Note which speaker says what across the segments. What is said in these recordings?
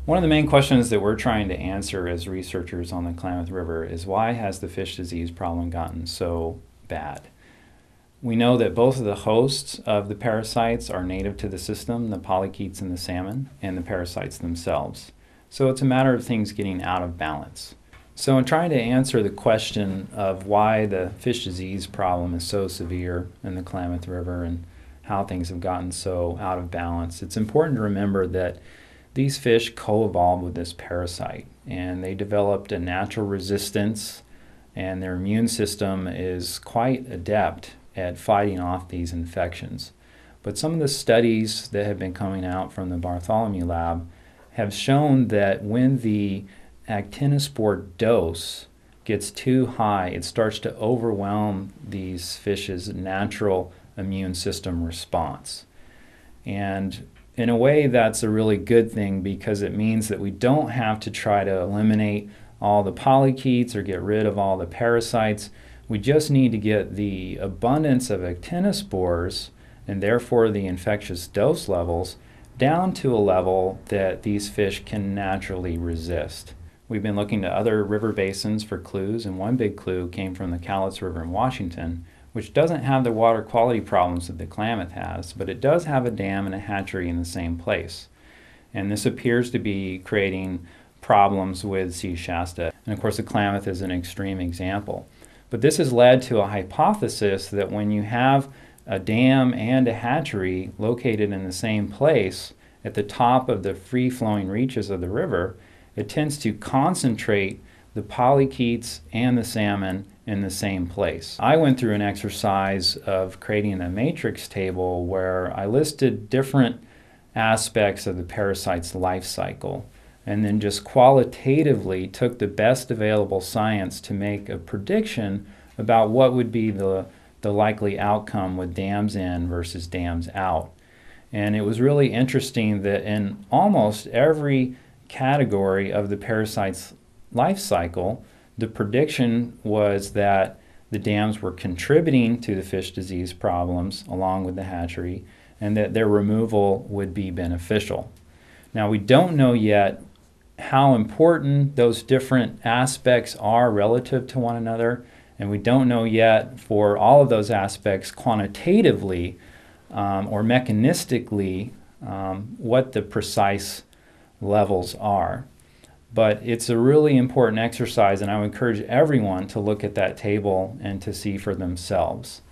Speaker 1: One of the main questions that we're trying to answer as researchers on the Klamath River is why has the fish disease problem gotten so bad? We know that both of the hosts of the parasites are native to the system, the polychaetes and the salmon, and the parasites themselves. So it's a matter of things getting out of balance. So in trying to answer the question of why the fish disease problem is so severe in the Klamath River and how things have gotten so out of balance, it's important to remember that these fish co-evolved with this parasite, and they developed a natural resistance, and their immune system is quite adept at fighting off these infections. But some of the studies that have been coming out from the Bartholomew lab have shown that when the actinospore dose gets too high, it starts to overwhelm these fish's natural immune system response. And in a way, that's a really good thing because it means that we don't have to try to eliminate all the polychaetes or get rid of all the parasites. We just need to get the abundance of actinospores and therefore the infectious dose levels down to a level that these fish can naturally resist. We've been looking to other river basins for clues, and one big clue came from the Cowlitz River in Washington, which doesn't have the water quality problems that the Klamath has, but it does have a dam and a hatchery in the same place. And this appears to be creating problems with Shasta. And of course the Klamath is an extreme example. But this has led to a hypothesis that when you have a dam and a hatchery located in the same place at the top of the free-flowing reaches of the river, it tends to concentrate the polychaetes and the salmon in the same place. I went through an exercise of creating a matrix table where I listed different aspects of the parasite's life cycle and then just qualitatively took the best available science to make a prediction about what would be the likely outcome with dams in versus dams out. And it was really interesting that in almost every category of the parasite's life cycle, the prediction was that the dams were contributing to the fish disease problems along with the hatchery, and that their removal would be beneficial. Now, we don't know yet how important those different aspects are relative to one another, and we don't know yet for all of those aspects quantitatively or mechanistically what the precise levels are. But it's a really important exercise, and I would encourage everyone to look at that table and to see for themselves.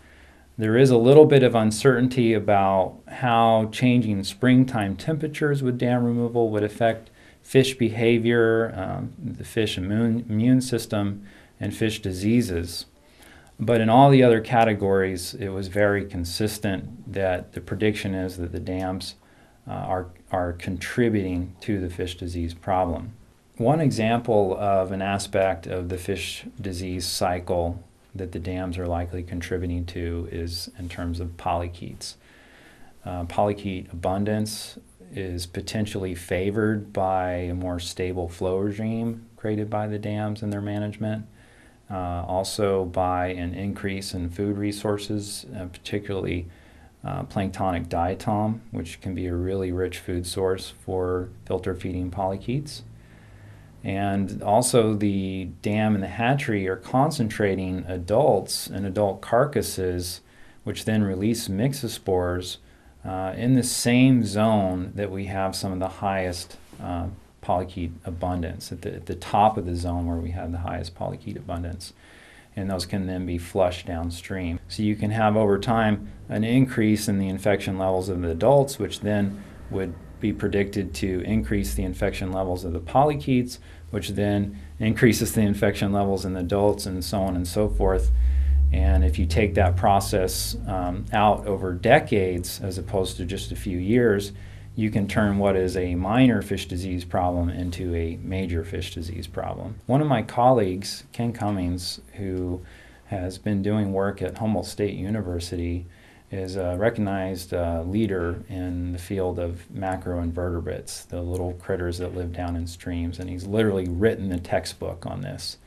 Speaker 1: There is a little bit of uncertainty about how changing springtime temperatures with dam removal would affect fish behavior, the fish immune system, and fish diseases. But in all the other categories, it was very consistent that the prediction is that the dams are contributing to the fish disease problem. One example of an aspect of the fish disease cycle that the dams are likely contributing to is in terms of polychaetes. Polychaete abundance is potentially favored by a more stable flow regime created by the dams and their management, also by an increase in food resources, particularly planktonic diatom, which can be a really rich food source for filter feeding polychaetes. And also the dam and the hatchery are concentrating adults and adult carcasses, which then release myxospores in the same zone that we have some of the highest polychaete abundance, at the top of the zone where we have the highest polychaete abundance. And those can then be flushed downstream. So you can have over time an increase in the infection levels of the adults, which then would be predicted to increase the infection levels of the polychaetes, which then increases the infection levels in the adults, and so on and so forth. And if you take that process out over decades as opposed to just a few years, you can turn what is a minor fish disease problem into a major fish disease problem. One of my colleagues, Ken Cummings, who has been doing work at Humboldt State University, is a recognized leader in the field of macroinvertebrates, the little critters that live down in streams, and he's literally written the textbook on this.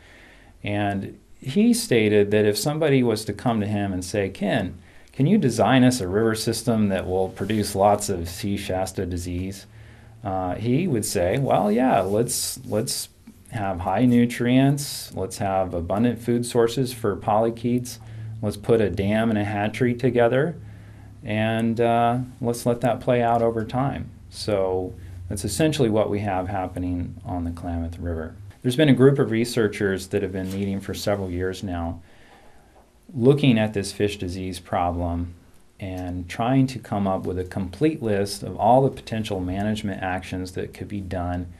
Speaker 1: And he stated that if somebody was to come to him and say, Ken, can you design us a river system that will produce lots of Shasta disease? he would say, well, yeah, let's have high nutrients, let's have abundant food sources for polychaetes, let's put a dam and a hatchery together, and let's let that play out over time. So that's essentially what we have happening on the Klamath River. There's been a group of researchers that have been meeting for several years now, looking at this fish disease problem and trying to come up with a complete list of all the potential management actions that could be done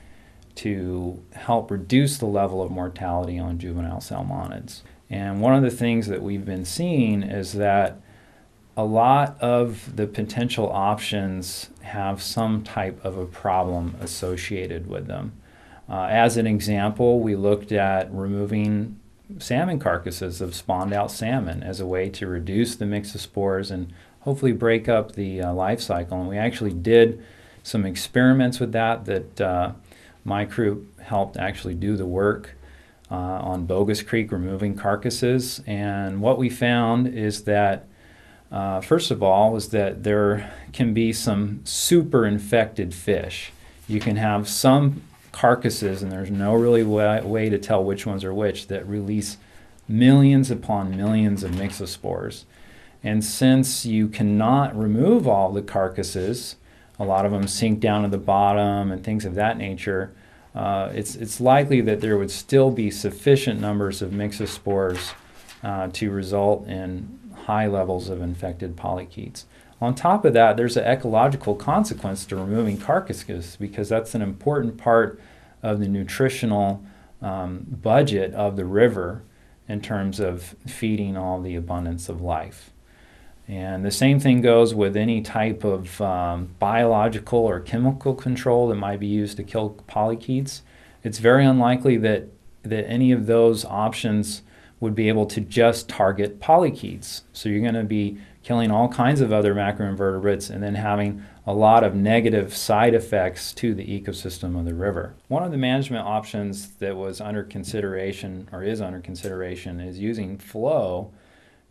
Speaker 1: to help reduce the level of mortality on juvenile salmonids. And one of the things that we've been seeing is that a lot of the potential options have some type of a problem associated with them. As an example, we looked at removing salmon carcasses of spawned out salmon as a way to reduce the mix of spores and hopefully break up the life cycle. And we actually did some experiments with that my crew helped actually do the work on Bogus Creek, removing carcasses. And what we found is that first of all, was that there can be some super infected fish. You can have some carcasses, and there's no really way to tell which ones are which, that release millions upon millions of myxospores. And since you cannot remove all the carcasses, a lot of them sink down to the bottom and things of that nature, it's likely that there would still be sufficient numbers of myxospores to result in high levels of infected polychaetes. On top of that, there's an ecological consequence to removing carcasses, because that's an important part of the nutritional budget of the river in terms of feeding all the abundance of life. And the same thing goes with any type of biological or chemical control that might be used to kill polychaetes. It's very unlikely that any of those options would be able to just target polychaetes. So you're going to be killing all kinds of other macroinvertebrates and then having a lot of negative side effects to the ecosystem of the river. One of the management options that was under consideration, or is under consideration, is using flow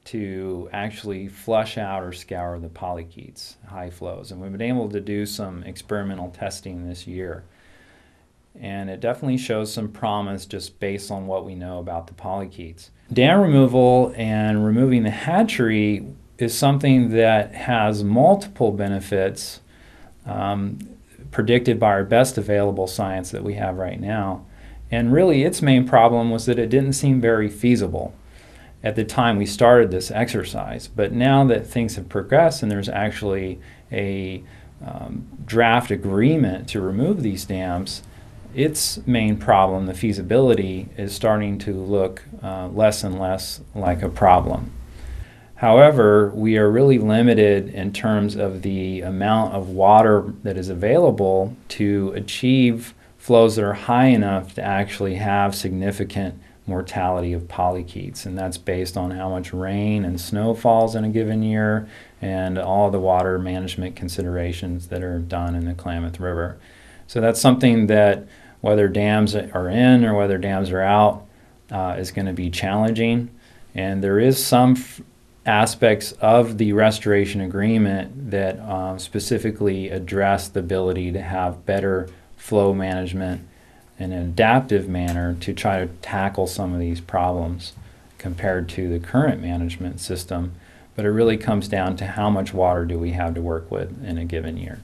Speaker 1: to actually flush out or scour the polychaetes, high flows. And we've been able to do some experimental testing this year. And it definitely shows some promise just based on what we know about the polychaetes. Dam removal and removing the hatchery is something that has multiple benefits predicted by our best available science that we have right now. And really its main problem was that it didn't seem very feasible at the time we started this exercise. But now that things have progressed and there's actually a draft agreement to remove these dams, its main problem, the feasibility, is starting to look less and less like a problem. However, we are really limited in terms of the amount of water that is available to achieve flows that are high enough to actually have significant mortality of polychaetes. And that's based on how much rain and snow falls in a given year and all the water management considerations that are done in the Klamath River. So that's something that, whether dams are in or whether dams are out, is going to be challenging. And there is some aspects of the restoration agreement that specifically address the ability to have better flow management in an adaptive manner to try to tackle some of these problems compared to the current management system. But it really comes down to how much water do we have to work with in a given year.